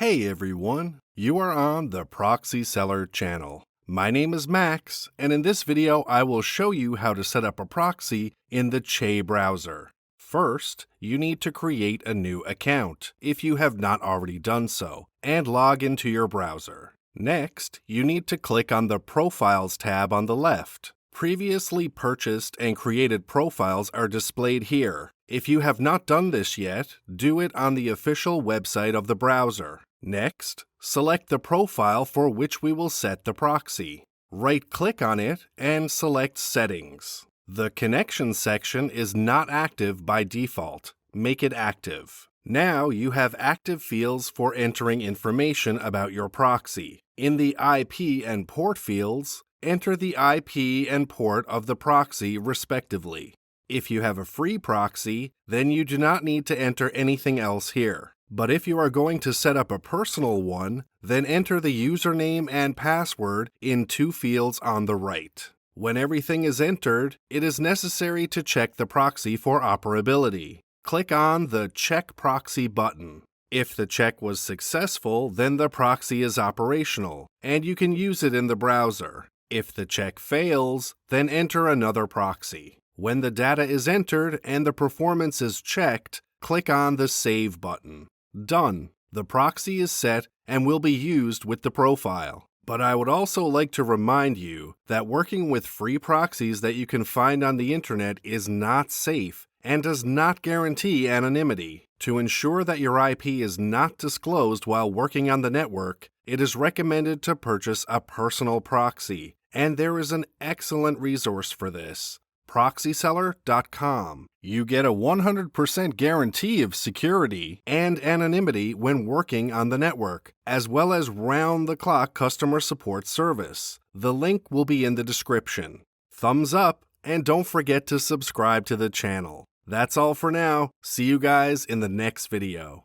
Hey everyone, you are on the Proxy-Seller channel. My name is Max, and in this video I will show you how to set up a proxy in the Che browser. First, you need to create a new account, if you have not already done so, and log into your browser. Next, you need to click on the Profiles tab on the left. Previously purchased and created profiles are displayed here. If you have not done this yet, do it on the official website of the browser. Next, select the profile for which we will set the proxy. Right-click on it and select Settings. The Connection section is not active by default. Make it active. Now you have active fields for entering information about your proxy. In the IP and port fields, enter the IP and port of the proxy respectively. If you have a free proxy, then you do not need to enter anything else here. But if you are going to set up a personal one, then enter the username and password in two fields on the right. When everything is entered, it is necessary to check the proxy for operability. Click on the Check Proxy button. If the check was successful, then the proxy is operational, and you can use it in the browser. If the check fails, then enter another proxy. When the data is entered and the performance is checked, click on the Save button. Done. The proxy is set and will be used with the profile. But I would also like to remind you that working with free proxies that you can find on the internet is not safe and does not guarantee anonymity. To ensure that your IP is not disclosed while working on the network, it is recommended to purchase a personal proxy, and there is an excellent resource for this. Proxy-Seller.com. You get a 100% guarantee of security and anonymity when working on the network, as well as round-the-clock customer support service. The link will be in the description. Thumbs up, and don't forget to subscribe to the channel. That's all for now. See you guys in the next video.